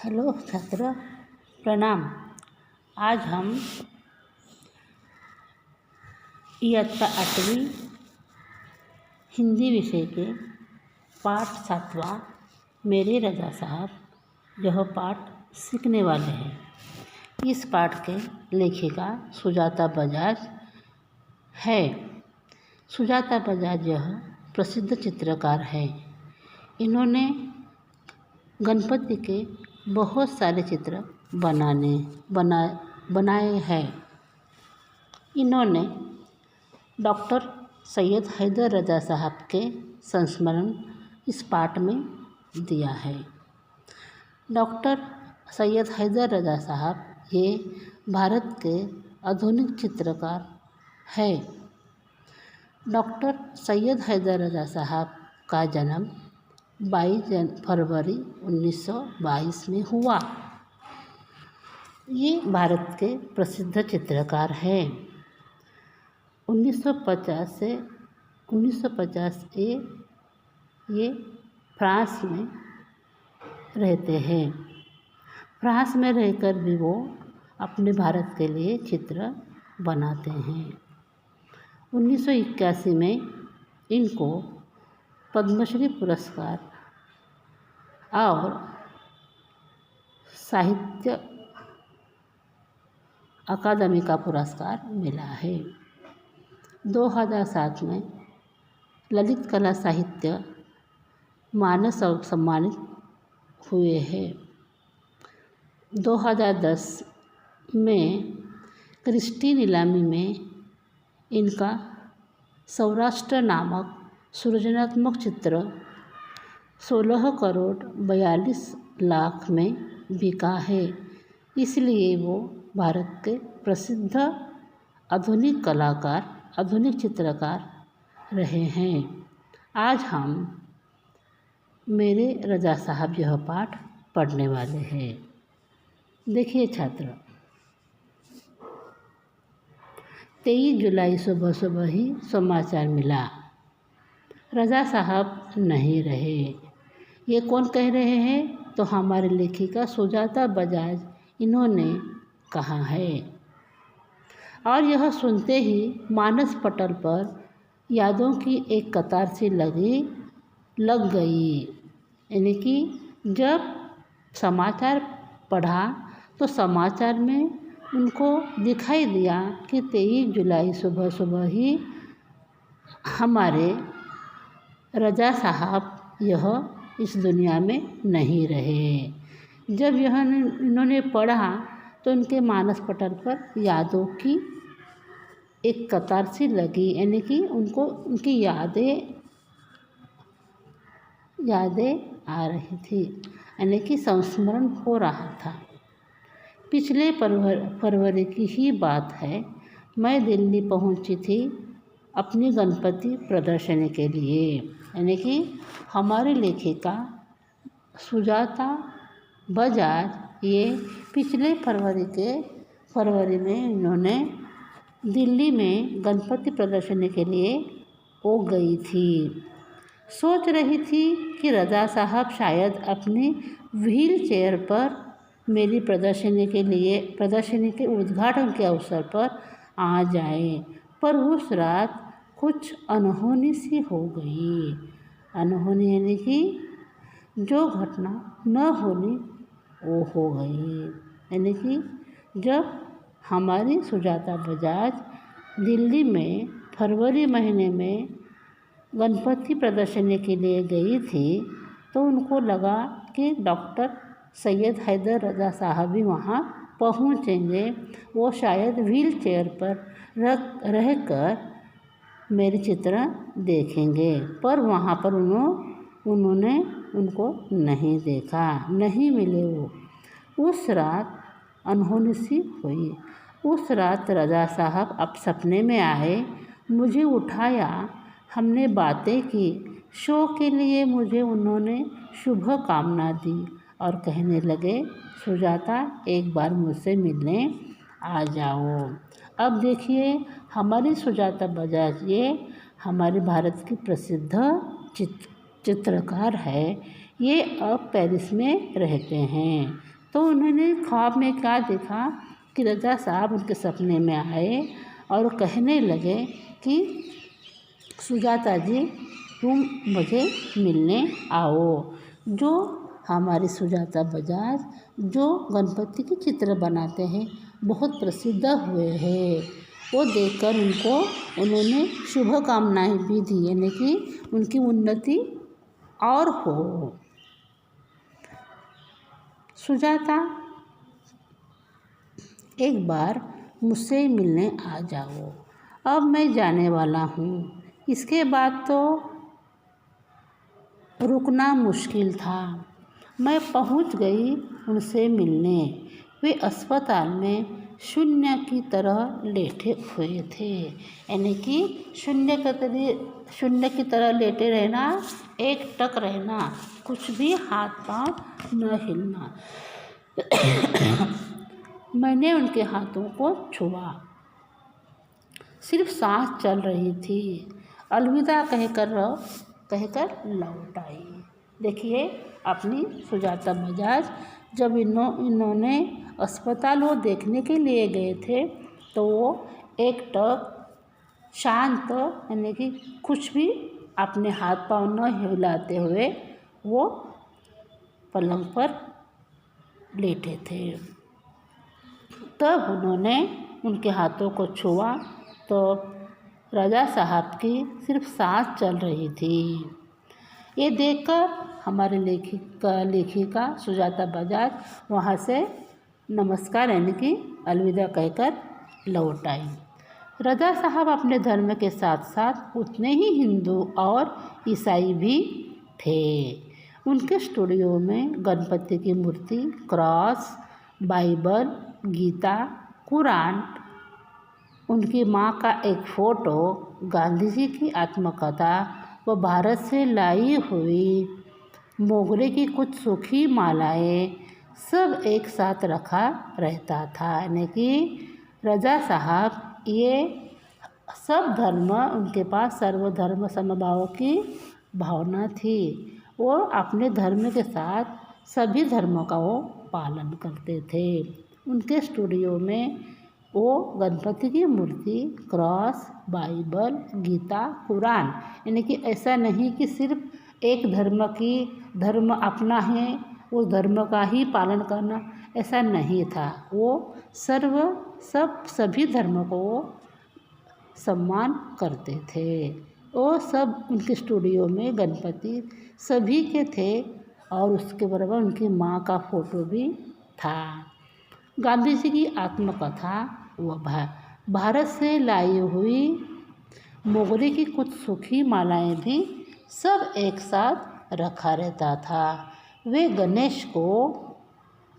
Hello छात्र, प्रणाम। आज हम इयत्ता 8वीं हिंदी विषय के पाठ 7वां मेरे रजा साहब यह पाठ सीखने वाले हैं। इस पाठ के लेखिका सुजाता बजाज है। सुजाता बजाज यह प्रसिद्ध चित्रकार है। इन्होंने गणपति के बहुत सारे चित्र बनाए हैं। इन्होंने डॉक्टर सैयद हैदर रजा साहब के संस्मरण इस पाठ में दिया है। डॉक्टर सैयद हैदर रजा साहब ये भारत के आधुनिक चित्रकार है। डॉक्टर सैयद हैदर रजा साहब का जन्म 22 फरवरी 1922 में हुआ। ये भारत के प्रसिद्ध चित्रकार हैं। 1950 ये फ्रांस में रहते हैं। फ्रांस में रहकर भी वो अपने भारत के लिए चित्र बनाते हैं। 1981 में इनको पद्मश्री पुरस्कार और साहित्य अकादमी का पुरस्कार मिला है। 2007 में ललित कला साहित्य मानस सम्मानित हुए हैं। 2010 में क्रिस्टी नीलामी में इनका सौराष्ट्र नामक सृजनात्मक चित्र 16 करोड़ 42 लाख में बिका है। इसलिए वो भारत के प्रसिद्ध आधुनिक चित्रकार रहे हैं। आज हम मेरे रजा साहब यह पाठ पढ़ने वाले हैं। देखिए छात्र, 23 जुलाई सुबह ही समाचार मिला, रजा साहब नहीं रहे। ये कौन कह रहे हैं? तो हमारे लेखिका सुजाता बजाज इन्होंने कहा है। और यह सुनते ही मानस पटल पर यादों की एक कतार सी लग गई। यानी कि जब समाचार पढ़ा तो समाचार में उनको दिखाई दिया कि 23 जुलाई सुबह ही हमारे रजा साहब यह इस दुनिया में नहीं रहे। जब इन्होंने पढ़ा तो उनके मानस पटल पर यादों की एक कतार सी लगी। यानी कि उनको उनकी यादें आ रही थी, यानी कि संस्मरण हो रहा था। पिछले फरवरी की ही बात है। मैं दिल्ली पहुंची थी अपनी गणपति प्रदर्शनी के लिए। यानी कि हमारी लेखिका सुजाता बजाज ये पिछले फरवरी में इन्होंने दिल्ली में गणपति प्रदर्शनी के लिए वो गई थी। सोच रही थी कि रजा साहब शायद अपनी व्हील चेयर पर मेरी प्रदर्शनी के उद्घाटन के अवसर पर आ जाए, पर उस रात कुछ अनहोनी सी हो गई। अनहोनी यानी कि जो घटना न होनी वो हो गई। यानी कि जब हमारी सुजाता बजाज दिल्ली में फरवरी महीने में गणपति प्रदर्शनी के लिए गई थी तो उनको लगा कि डॉक्टर सैयद हैदर रजा साहब भी वहाँ पहुँचेंगे। वो शायद व्हील चेयर पर रहकर मेरे चित्र देखेंगे, पर वहाँ पर उन्होंने उनको नहीं देखा, नहीं मिले वो। उस रात अनहोनी सी हुई। उस रात रजा साहब अब सपने में आए, मुझे उठाया, हमने बातें की। शो के लिए मुझे उन्होंने शुभ कामना दी और कहने लगे, सुजाता एक बार मुझसे मिलने आ जाओ। अब देखिए हमारी सुजाता बजाज ये हमारे भारत की प्रसिद्ध चित्रकार है। ये अब पेरिस में रहते हैं। तो उन्होंने ख्वाब में क्या देखा कि रज़ा साहब उनके सपने में आए और कहने लगे कि सुजाता जी तुम मुझे मिलने आओ। जो हमारी सुजाता बजाज जो गणपति के चित्र बनाते हैं बहुत प्रसिद्ध हुए हैं। वो देखकर उन्होंने शुभकामनाएं भी दी, यानी कि उनकी उन्नति और हो। सुजाता एक बार मुझसे मिलने आ जाओ, अब मैं जाने वाला हूँ। इसके बाद तो रुकना मुश्किल था। मैं पहुँच गई उनसे मिलने। वे अस्पताल में शून्य की तरह लेटे हुए थे, यानी कि शून्य की तरह लेटे रहना, एक टक रहना, कुछ भी हाथ पांव न हिलना। मैंने उनके हाथों को छुआ, सिर्फ सांस चल रही थी। अलविदा कहकर लौट आई। देखिए अपनी सुजाता बजाज जब इन्होंने अस्पताल वो देखने के लिए गए थे तो वो एक टक शांत, यानी कि कुछ भी अपने हाथ पांव न हिलाते हुए वो पलंग पर लेटे थे। तब उन्होंने उनके हाथों को छुआ तो रज़ा साहब की सिर्फ सांस चल रही थी। ये देखकर हमारे लेखिका सुजाता बजाज वहाँ से नमस्कार यानी कि अलविदा कहकर लौट आई। रज़ा साहब अपने धर्म के साथ साथ उतने ही हिंदू और ईसाई भी थे। उनके स्टूडियो में गणपति की मूर्ति, क्रॉस, बाइबल, गीता, कुरान, उनकी माँ का एक फ़ोटो, गांधी जी की आत्मकथा व भारत से लाई हुई मोगरे की कुछ सूखी मालाएं सब एक साथ रखा रहता था। यानी कि रज़ा साहब ये सब धर्म, उनके पास सर्वधर्म समभाव की भावना थी। वो अपने धर्म के साथ सभी धर्मों का वो पालन करते थे। उनके स्टूडियो में वो गणपति की मूर्ति, क्रॉस, बाइबल, गीता, कुरान, यानी कि ऐसा नहीं कि सिर्फ एक धर्म अपना है उस धर्म का ही पालन करना, ऐसा नहीं था। वो सभी धर्मों को वो सम्मान करते थे। वो सब उनके स्टूडियो में गणपति सभी के थे और उसके बराबर उनकी माँ का फ़ोटो भी था। गांधी जी की आत्मकथा व भारत से लाई हुई मोगरे की कुछ सूखी मालाएं भी सब एक साथ रखा रहता था। वे गणेश को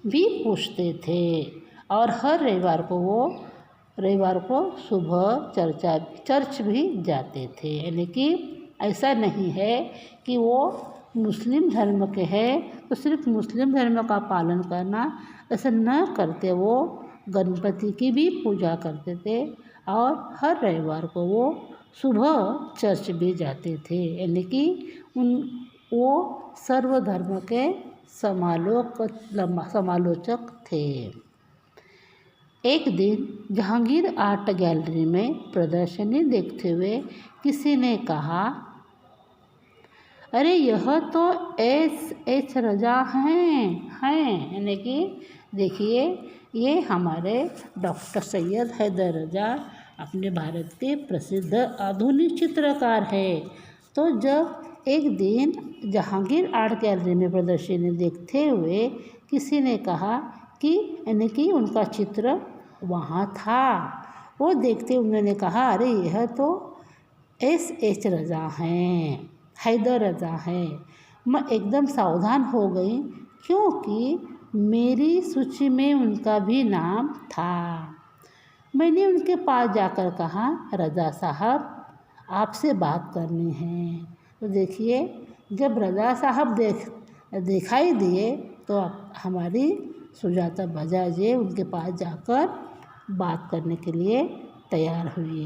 भी पूजते थे और हर रविवार को सुबह चर्च भी जाते थे। यानी कि ऐसा नहीं है कि वो मुस्लिम धर्म के हैं तो सिर्फ मुस्लिम धर्म का पालन करना, ऐसा न करते। वो गणपति की भी पूजा करते थे और हर रविवार को वो सुबह चर्च भी जाते थे। यानी कि वो सर्वधर्म के समालोचक थे। एक दिन जहांगीर आर्ट गैलरी में प्रदर्शनी देखते हुए किसी ने कहा, अरे यह तो एस रज़ा हैं। यानी कि देखिए ये हमारे डॉक्टर सैयद हैदर रज़ा अपने भारत के प्रसिद्ध आधुनिक चित्रकार है। तो जब एक दिन जहांगीर आर्ट गैलरी में प्रदर्शनी देखते हुए किसी ने कहा कि यानी कि उनका चित्र वहाँ था, वो देखते उन्होंने कहा, अरे यह तो एस रज़ा हैं, हैदर रज़ा हैं। मैं एकदम सावधान हो गई क्योंकि मेरी सूची में उनका भी नाम था। मैंने उनके पास जाकर कहा, रज़ा साहब आपसे बात करनी है। तो देखिए जब रज़ा साहब दिखाई दिए तो हमारी सुजाता बजाज उनके पास जाकर बात करने के लिए तैयार हुई।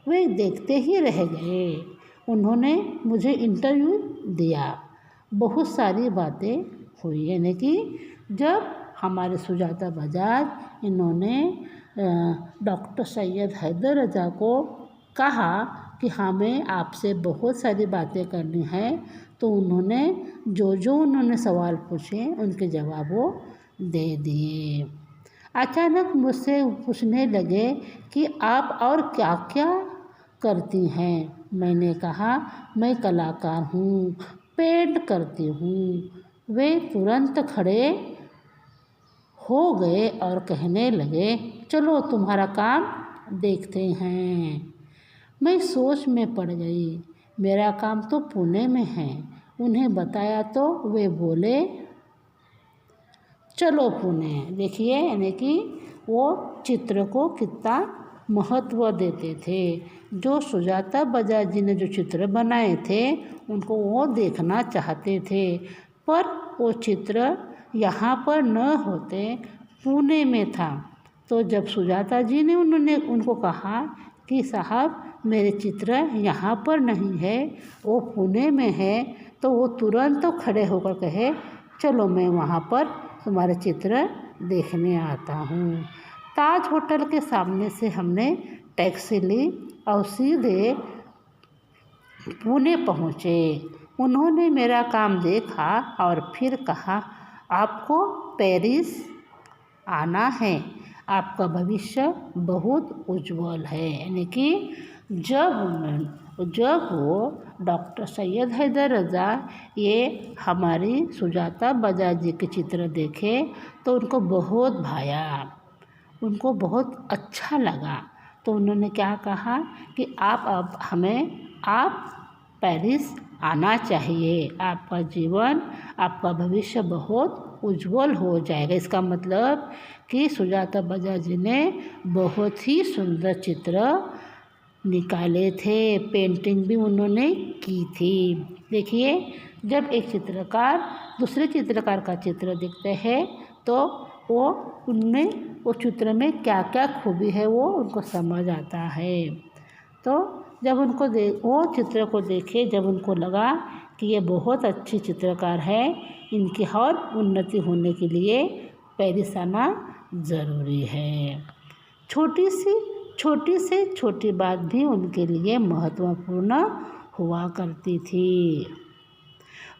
वे देखते ही रह गए। उन्होंने मुझे इंटरव्यू दिया, बहुत सारी बातें हुई। यानी कि जब हमारे सुजाता बजाज इन्होंने डॉक्टर सैयद हैदर रजा को कहा कि हमें आपसे बहुत सारी बातें करनी है। तो उन्होंने जो उन्होंने सवाल पूछे उनके जवाब वो दे दिए। अचानक मुझसे पूछने लगे कि आप और क्या क्या करती हैं। मैंने कहा मैं कलाकार हूँ, पेंट करती हूँ। वे तुरंत खड़े हो गए और कहने लगे चलो तुम्हारा काम देखते हैं। मैं सोच में पड़ गई। मेरा काम तो पुणे में है। उन्हें बताया तो वे बोले चलो पुणे। देखिए यानी कि वो चित्र को कितना महत्व देते थे। जो सुजाता बजाज जी ने जो चित्र बनाए थे उनको वो देखना चाहते थे, पर वो चित्र यहाँ पर न होते पुणे में था। तो जब सुजाता जी ने उनको कहा कि साहब मेरे चित्र यहाँ पर नहीं है, वो पुणे में है, तो वो तुरंत तो खड़े होकर कहे चलो मैं वहाँ पर तुम्हारे चित्र देखने आता हूँ। ताज होटल के सामने से हमने टैक्सी ली और सीधे पुणे पहुँचे। उन्होंने मेरा काम देखा और फिर कहा आपको पेरिस आना है, आपका भविष्य बहुत उज्जवल है। यानी कि जब वो डॉक्टर सैयद हैदर रजा ये हमारी सुजाता बजाज जी के चित्र देखे तो उनको बहुत भाया, उनको बहुत अच्छा लगा। तो उन्होंने क्या कहा कि आप पेरिस आना चाहिए, आपका जीवन आपका भविष्य बहुत उज्जवल हो जाएगा। इसका मतलब कि सुजाता बजाज जी ने बहुत ही सुंदर चित्र निकाले थे, पेंटिंग भी उन्होंने की थी। देखिए जब एक चित्रकार दूसरे चित्रकार का चित्र देखते हैं तो वो चित्र में क्या क्या खूबी है वो उनको समझ आता है। तो जब वो चित्र को देखे, जब उनको लगा कि ये बहुत अच्छी चित्रकार है, इनकी और उन्नति होने के लिए पेरिस आना ज़रूरी है। छोटी से छोटी बात भी उनके लिए महत्वपूर्ण हुआ करती थी।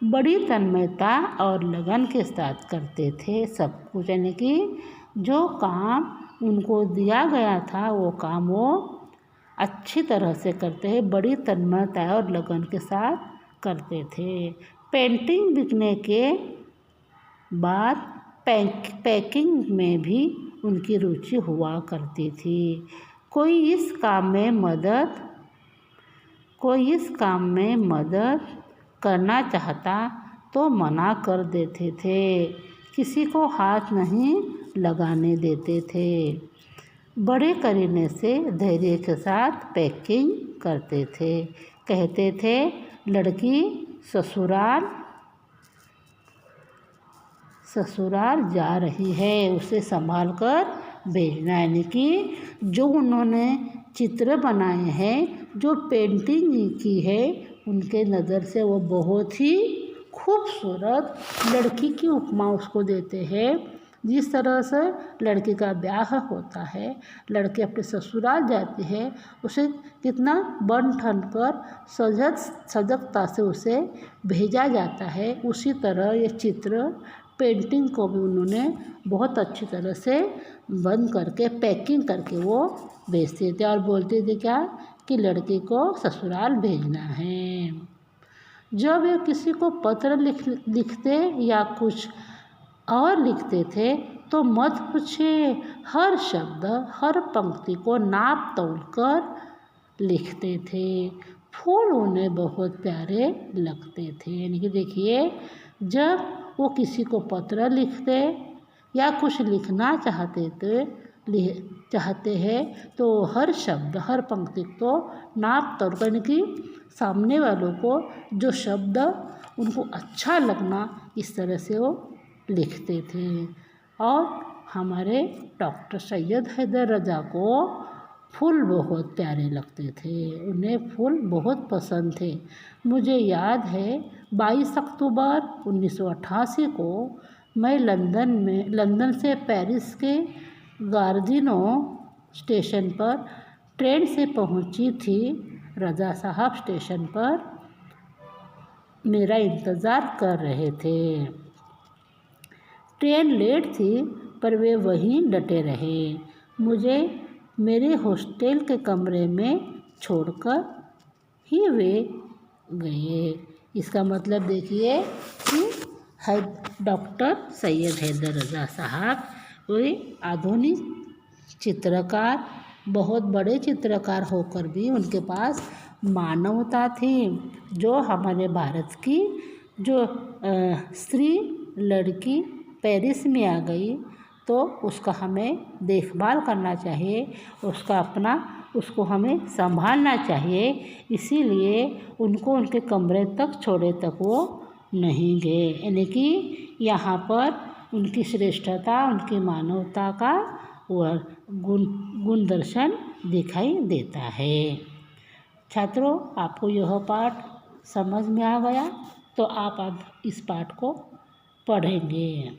बड़ी तन्मयता और लगन के साथ करते थे सब कुछ। यानी कि जो काम उनको दिया गया था वो काम वो अच्छी तरह से करते हैं, बड़ी तन्मयता और लगन के साथ करते थे। पेंटिंग बिकने के बाद पैकिंग में भी उनकी रुचि हुआ करती थी। कोई इस काम में मदद करना चाहता तो मना कर देते थे, किसी को हाथ नहीं लगाने देते थे। बड़े करीने से धैर्य के साथ पैकिंग करते थे। कहते थे लड़की ससुराल जा रही है, उसे संभाल कर भेजना। यानी कि जो उन्होंने चित्र बनाए हैं, जो पेंटिंग की है, उनके नज़र से वो बहुत ही खूबसूरत लड़की की उपमा उसको देते हैं। जिस तरह से लड़की का ब्याह होता है, लड़की अपने ससुराल जाती है, उसे कितना बन ठन कर सजगता से उसे भेजा जाता है, उसी तरह ये चित्र पेंटिंग को भी उन्होंने बहुत अच्छी तरह से बंद करके पैकिंग करके वो भेजते थे और बोलते थे क्या कि लड़की को ससुराल भेजना है। जब वे किसी को पत्र लिखते या कुछ और लिखते थे तो मत पूछिए, हर शब्द हर पंक्ति को नाप तोल कर लिखते थे। फूल उन्हें बहुत प्यारे लगते थे। यानी कि देखिए जब वो किसी को पत्र लिखते या कुछ लिखना चाहते हैं तो हर शब्द हर पंक्ति को नाप तोल कर, यानी कि सामने वालों को जो शब्द उनको अच्छा लगना इस तरह से वो लिखते थे। और हमारे डॉक्टर सैयद हैदर रजा को फूल बहुत प्यारे लगते थे, उन्हें फूल बहुत पसंद थे। मुझे याद है 22 अक्टूबर 1988 को मैं लंदन से पेरिस के गार्दिनो स्टेशन पर ट्रेन से पहुंची थी। रज़ा साहब स्टेशन पर मेरा इंतज़ार कर रहे थे। ट्रेन लेट थी पर वे वहीं डटे रहे। मुझे मेरे हॉस्टल के कमरे में छोड़कर ही वे गए। इसका मतलब देखिए कि डॉक्टर सैयद हैदर रज़ा साहब वे आधुनिक चित्रकार, बहुत बड़े चित्रकार होकर भी उनके पास मानवता थी। जो हमारे भारत की जो स्त्री लड़की पेरिस में आ गई तो उसका हमें देखभाल करना चाहिए, उसको हमें संभालना चाहिए। इसीलिए उनको उनके कमरे तक छोड़े तक वो नहीं गए। यानी कि यहाँ पर उनकी श्रेष्ठता, उनकी मानवता का वह गुण दर्शन दिखाई देता है। छात्रों, आपको यह पाठ समझ में आ गया तो आप अब इस पाठ को पढ़ेंगे।